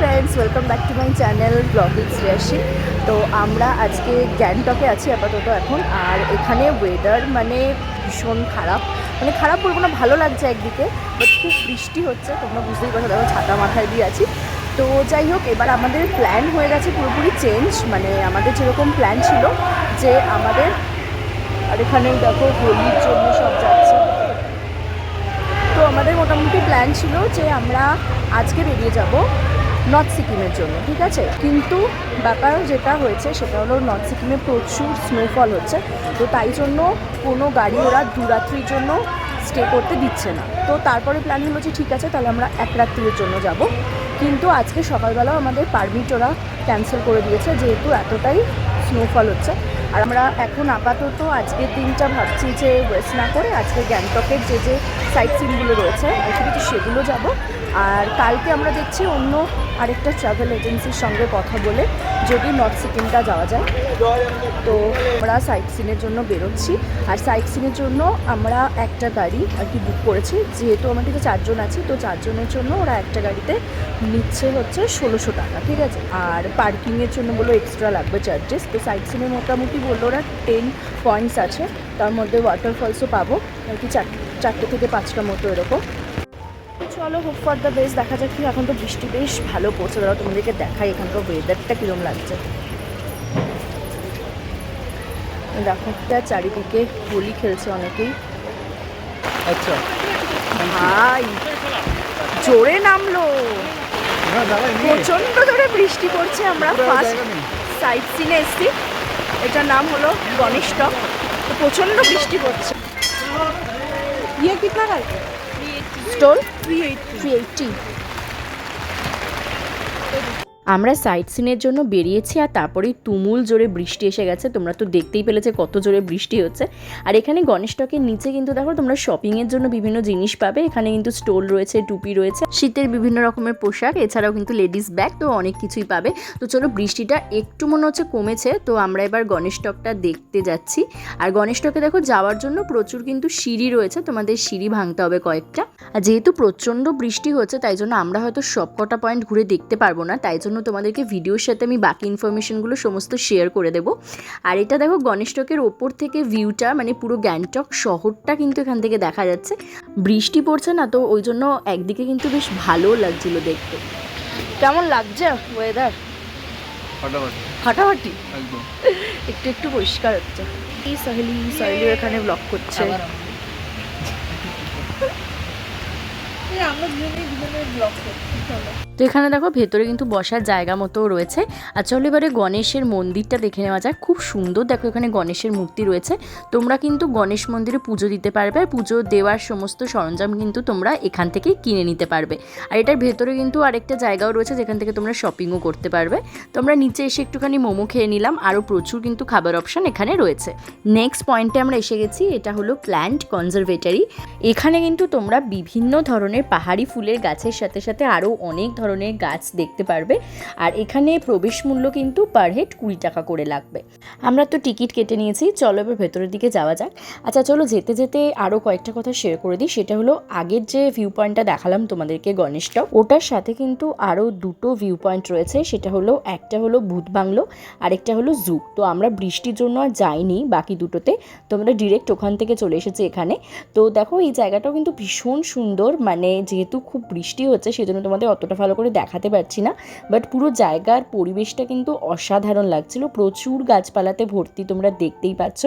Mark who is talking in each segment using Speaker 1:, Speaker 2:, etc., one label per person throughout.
Speaker 1: Friends, welcome back to my channel ব্লগিং শ্রেয়াসী। তো আমরা আজকে গ্যাংটকে আছি আপাতত এখন। আর এখানে ওয়েদার মানে ভীষণ খারাপ, মানে খারাপ বলবো না, ভালো লাগছে একদিকে, বাট খুব বৃষ্টি হচ্ছে, তোমরা বুঝতেই পারছো। দেখো ছাতা মাথায় দিয়ে আছি। তো যাই হোক, এবার আমাদের প্ল্যান হয়ে গেছে পুরোপুরি চেঞ্জ। মানে আমাদের যেরকম প্ল্যান ছিল যে আমাদের, আর এখানে দেখো হোলির জন্য সব যাচ্ছে। তো আমাদের মোটামুটি প্ল্যান ছিল যে আমরা আজকে বেরিয়ে যাব নর্থ সিকিমের জন্য, ঠিক আছে। কিন্তু ব্যাপার যেটা হয়েছে সেটা হলো নর্থ সিকিমে প্রচুর স্নোফল হচ্ছে। তো তাই জন্য কোনো গাড়ি ওরা দুরাত্রির জন্য স্টে করতে দিচ্ছে না। তো তারপরে প্ল্যান হলো যে ঠিক আছে, তাহলে আমরা এক রাত্রির জন্য যাব। কিন্তু আজকে সকালবেলাও আমাদের পারমিট ওরা ক্যান্সেল করে দিয়েছে, যেহেতু এতটাই স্নোফল হচ্ছে। আর আমরা এখন আপাতত আজকের দিনটা ভাবছি যে ওয়েস্ট না করে আজকে গ্যাংটকের যে সাইট সিনগুলো রয়েছে অ্যাকচুয়ালি সেগুলো যাব। আর কালকে আমরা দেখছি অন্য আরেকটা ট্রাভেল এজেন্সির সঙ্গে কথা বলে যদি নর্থ সিকিমটা যাওয়া যায়। তো আমরা সাইট সিনের জন্য বেরোচ্ছি। আর সাইট সিনের জন্য আমরা একটা গাড়ি আর কি বুক করেছি, যেহেতু আমাদের কাছে 4 জন আছি। তো 4 জনের জন্য ওরা একটা গাড়িতে নিচ্ছে হচ্ছে 1600 টাকা, ঠিক আছে। আর পার্কিংয়ের জন্য বললো এক্সট্রা লাগবে চার্জেস। তো সাইট সিনে মোটামুটি বললো ওরা 10 পয়েন্টস আছে, তার মধ্যে ওয়াটারফলসও পাবো আর কি, 4টে থেকে 5টা মতো এরকম। চলো, হোপ ফর দ্য বেস্ট, দেখা যাক কি। এখন তো বৃষ্টি বেশ ভালো পড়ছে, দাঁড়াও তোমাদেরকে দেখাই এখানকার ওয়েদারটা কীরকম লাগছে। দেখো চারিদিকে হোলি খেলছে অনেকেই।
Speaker 2: আচ্ছা,
Speaker 1: ভাই জোরে নামলো, প্রচন্ড জোরে বৃষ্টি পড়ছে। আমরা ফার্স্ট সাইট সিনে এসছি, এটার নাম হলো গণেশটক। তো প্রচন্ড বৃষ্টি পড়ছে।
Speaker 3: ये कितना का है?
Speaker 1: স্টোল 380। আমরা সাইট সিনের জন্য বেরিয়েছি আর তারপরেই তুমুল জোরে বৃষ্টি এসে গেছে। তোমরা তো দেখতেই পেলেছে কত জোরে বৃষ্টি হচ্ছে। আর এখানে গণেশটকের নিচে কিন্তু দেখো তোমরা শপিংয়ের জন্য বিভিন্ন জিনিস পাবে। এখানে কিন্তু স্টোল রয়েছে, টুপি রয়েছে, শীতের বিভিন্ন রকমের পোশাক, এছাড়াও কিন্তু লেডিস ব্যাগ, তো অনেক কিছুই পাবে। তো চলো, বৃষ্টিটা একটু মনে হচ্ছে কমেছে, তো আমরা এবার গণেশটকটা দেখতে যাচ্ছি। আর গণেশটকে দেখো যাওয়ার জন্য প্রচুর কিন্তু সিঁড়ি রয়েছে, তোমাদের সিঁড়ি ভাঙতে হবে কয়েকটা। আর যেহেতু প্রচণ্ড বৃষ্টি হচ্ছে তাই জন্য আমরা হয়তো সব কটা পয়েন্ট ঘুরে দেখতে পারবো না, তাই জন্য তোমাদেরকে ভিডিওর সাথে আমি বাকি ইনফরমেশনগুলো সমস্ত শেয়ার করে দেবো। আর এটা দেখো গণেশটকের ওপর থেকে ভিউটা, মানে পুরো গ্যাংটক শহরটা কিন্তু এখান থেকে দেখা যাচ্ছে। বৃষ্টি পড়ছে না, তো ওই জন্য একদিকে কিন্তু বেশ ভালো লাগছিল দেখতে। কেমন লাগছে ওয়েদার? ফাটাফাটি, একটু একটু পরিষ্কার হচ্ছে। এই সাহেলি এখানে ব্লগ করছে। তো এখানে দেখো ভেতরে কিন্তু বসার জায়গা মতো রয়েছে। আর চলো এবারে গণেশের মন্দিরটা দেখে নেওয়া যায়। খুব সুন্দর, দেখো এখানে গণেশের মূর্তি রয়েছে। তোমরা কিন্তু গণেশ মন্দিরে পুজো দিতে পারবে, আর পুজো দেওয়ার সমস্ত সরঞ্জাম কিন্তু তোমরা এখান থেকে কিনে নিতে পারবে। আর এটার ভেতরে কিন্তু আরেকটা জায়গাও রয়েছে যেখান থেকে তোমরা শপিংও করতে পারবে। তোমরা নিচে এসে একটুখানি মোমো খেয়ে নিলাম, আরও প্রচুর কিন্তু খাবার অপশান এখানে রয়েছে। নেক্সট পয়েন্টে আমরা এসে গেছি, এটা হলো প্ল্যান্ট কনজারভেটরি। এখানে কিন্তু তোমরা বিভিন্ন ধরনের পাহাড়ি ফুলের গাছের সাথে সাথে আরও অনেক ধরনের গাছ দেখতে পারবে। আর এখানে প্রবেশ মূল্য কিন্তু পার হেড 20 টাকা করে লাগবে। আমরা তো টিকিট কেটে নিয়েছি, চলো এবার ভেতরের দিকে যাওয়া যাক। আচ্ছা চলো, যেতে যেতে আরও কয়েকটা কথা শেয়ার করে দিই। সেটা হলো আগের যে ভিউ পয়েন্টটা দেখালাম তোমাদেরকে গণেশটক, ওটার সাথে কিন্তু আরও দুটো ভিউ পয়েন্ট রয়েছে। সেটা হলো একটা হলো ভূত বাংলো, আরেকটা হলো জু। তো আমরা বৃষ্টির জন্য আর যাইনি বাকি দুটোতে, তো আমরা ডিরেক্ট ওখান থেকে চলে এসেছি এখানে। তো দেখো এই জায়গাটাও কিন্তু ভীষণ সুন্দর, মানে যেহেতু খুব বৃষ্টি হচ্ছে সেজন্য তোমাদের অতটা ভালো করে দেখাতে পারছি না, বাট পুরো জায়গার পরিবেশটা কিন্তু অসাধারণ লাগছিল। প্রচুর গাছপালাতে ভর্তি, তোমরা দেখতেই পাচ্ছ।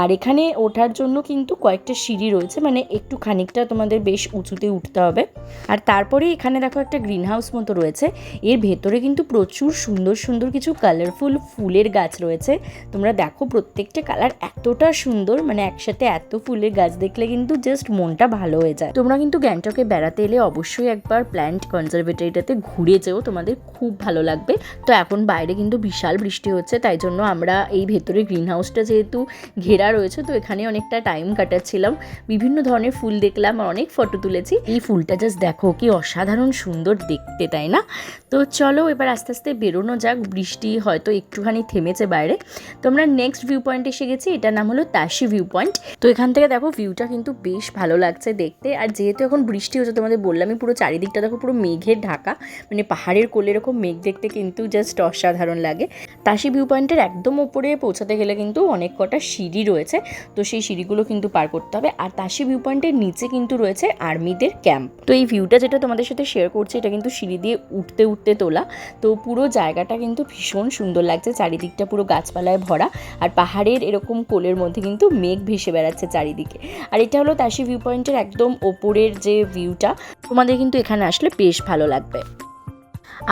Speaker 1: আর এখানে ওঠার জন্য কিন্তু কয়েকটা সিঁড়ি রয়েছে, মানে একটু খানিকটা তোমাদের বেশ উঁচুতে উঠতে হবে। আর তারপরে এখানে দেখো একটা গ্রিন হাউস মতো রয়েছে। এর ভেতরে কিন্তু প্রচুর সুন্দর সুন্দর কিছু কালারফুল ফুলের গাছ রয়েছে। তোমরা দেখো প্রত্যেকটা কালার এতটা সুন্দর, মানে একসাথে এত ফুলের গাছ দেখলে কিন্তু জাস্ট মনটা ভালো হয়ে যায়। তোমরা কিন্তু গ্যাংটকে বেড়াতে এলে অবশ্যই একবার প্ল্যান্ট কনজারভেটরিটাতে ঘুরে যেও, তোমাদের খুব ভালো লাগবে। তো এখন বাইরে কিন্তু বিশাল বৃষ্টি হচ্ছে, তাই জন্য আমরা এই ভেতরে গ্রিন হাউসটা যেহেতু ঘেরা রয়েছে, তো এখানে অনেকটা টাইম কাটাচ্ছিলাম, বিভিন্ন ধরনের ফুল দেখলাম আর অনেক ফটো তুলেছি। এই ফুলটা জাস্ট দেখো কি অসাধারণ সুন্দর দেখতে, তাই না? তো চলো এবার আস্তে আস্তে বেরোনো যাক, বৃষ্টি হয়তো একটুখানি থেমেছে বাইরে। তো আমরা নেক্সট ভিউ পয়েন্ট এসে গেছি, এটার নাম হলো তাশি ভিউ পয়েন্ট। তো এখান থেকে দেখো ভিউটা কিন্তু বেশ ভালো লাগছে দেখতে। আর যেহেতু এখন বৃষ্টি হচ্ছে, তোমাদের বললামই পুরো চারিদিকটা দেখো পুরো মেঘের ঢাকা ঢাকা, মানে পাহাড়ের কোলে এরকম মেঘ দেখতে কিন্তু জাস্ট অসাধারণ লাগে। তাশি ভিউ পয়েন্টের একদম ওপরে পৌঁছাতে গেলে কিন্তু অনেক কটা সিঁড়ি রয়েছে, তো সেই সিঁড়িগুলো কিন্তু পার করতে হবে। আর তাশি ভিউ পয়েন্টের নিচে কিন্তু রয়েছে আর্মিদের ক্যাম্প। তো এই ভিউটা যেটা তোমাদের সাথে শেয়ার করছি এটা কিন্তু সিঁড়ি দিয়ে উঠতে উঠতে তোলা। তো পুরো জায়গাটা কিন্তু ভীষণ সুন্দর লাগছে, চারিদিকটা পুরো গাছপালায় ভরা, আর পাহাড়ের এরকম কোলের মধ্যে কিন্তু মেঘ ভেসে বেড়াচ্ছে চারিদিকে। আর এটা হলো তাশি ভিউ পয়েন্টের একদম ওপরের যে ভিউটা, তোমাদের কিন্তু এখানে আসলে বেশ ভালো লাগবে।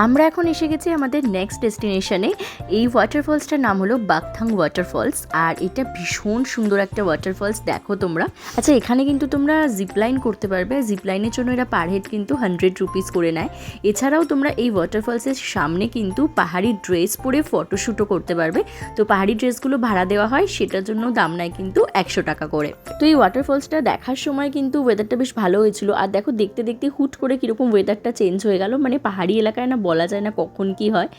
Speaker 1: আমরা এখন এসে গেছি আমাদের নেক্সট ডেস্টিনেশনে। এই ওয়াটারফলসটার নাম হলো বাকথাং ওয়াটারফলস, আর এটা ভীষণ সুন্দর একটা ওয়াটারফলস, দেখো তোমরা। আচ্ছা, এখানে কিন্তু তোমরা জিপলাইন করতে পারবে, জিপলাইনের জন্য এরা পার হেড কিন্তু 100 রুপিস করে নেয়। এছাড়াও তোমরা এই ওয়াটারফলসের সামনে কিন্তু পাহাড়ি ড্রেস পরে ফটোশ্যুটও করতে পারবে। তো পাহাড়ি ড্রেসগুলো ভাড়া দেওয়া হয়, সেটার জন্য দাম নেয় কিন্তু 100 টাকা করে। তো এই ওয়াটারফলসটা দেখার সময় কিন্তু ওয়েদারটা বেশ ভালো হয়েছিল। আর দেখো দেখতে দেখতে হুট করে কীরকম ওয়েদারটা চেঞ্জ হয়ে গেল, মানে পাহাড়ি এলাকায় না বলা যায় না কখন কি হয়।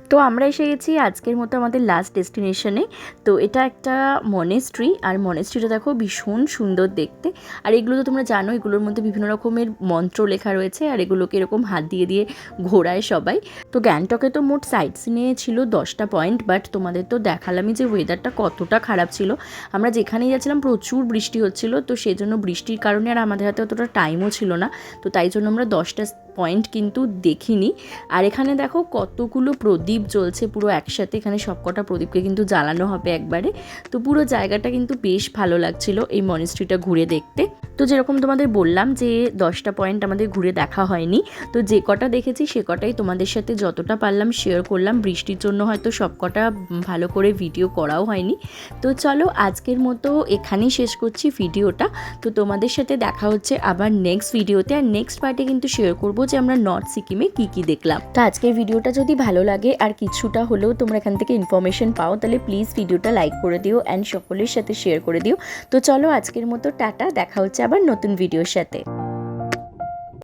Speaker 1: তো আমরা এসে গেছি আজকের মতো আমাদের লাস্ট ডেস্টিনেশনে। তো এটা একটা মনেস্ট্রি, আর মনেস্ট্রিটা দেখো ভীষণ সুন্দর দেখতে। আর এগুলো তো তোমরা জানো, এগুলোর মধ্যে বিভিন্ন রকমের মন্ত্র লেখা রয়েছে, আর এগুলোকে এরকম হাত দিয়ে দিয়ে ঘোরায় সবাই। তো গ্যাংটকে তো মোট সাইট সিনে ছিল 10টা পয়েন্ট, বাট তোমাদের তো দেখালামই যে ওয়েদারটা কতটা খারাপ ছিল। আমরা যেখানেই যাচ্ছিলাম প্রচুর বৃষ্টি হচ্ছিল, তো সেই জন্য বৃষ্টির কারণে আর আমাদের হাতে অতটা টাইমও ছিল না, তো তাই জন্য আমরা 10টা পয়েন্ট কিন্তু দেখিনি। আর এখানে দেখো কতগুলো প্রদীপ জ্বলছে পুরো একসাথে, এখানে সবকটা প্রদীপকে কিন্তু জ্বালানো হবে একবারে। তো পুরো জায়গাটা কিন্তু বেশ ভালো লাগছিল এই মনেস্ট্রিটা ঘুরে দেখতে। তো যেরকম তোমাদের বললাম যে 10টা পয়েন্ট আমাদের ঘুরে দেখা হয়নি, তো যে কটা দেখেছি সে কটাই তোমাদের সাথে যতটা পারলাম শেয়ার করলাম। বৃষ্টির জন্য হয়তো সবকটা ভালো করে ভিডিও করাও হয়নি। তো চলো আজকের মতো এখানেই শেষ করছি ভিডিওটা। তো তোমাদের সাথে দেখা হচ্ছে আবার নেক্সট ভিডিওতে, আর নেক্সট পার্টে কিন্তু শেয়ার করবো যে আমরা নর্থ সিকিমে কি কি দেখলাম। তো আজকের ভিডিওটা যদি ভালো লাগে আর কিছুটা হলেও তোমরা এখান থেকে ইনফরমেশন পাও, তাহলে প্লিজ ভিডিওটা লাইক করে দিও অ্যান্ড সকলের সাথে শেয়ার করে দিও। তো চলো আজকের মতো টাটা, দেখা হচ্ছে আবার নতুন ভিডিওর সাথে।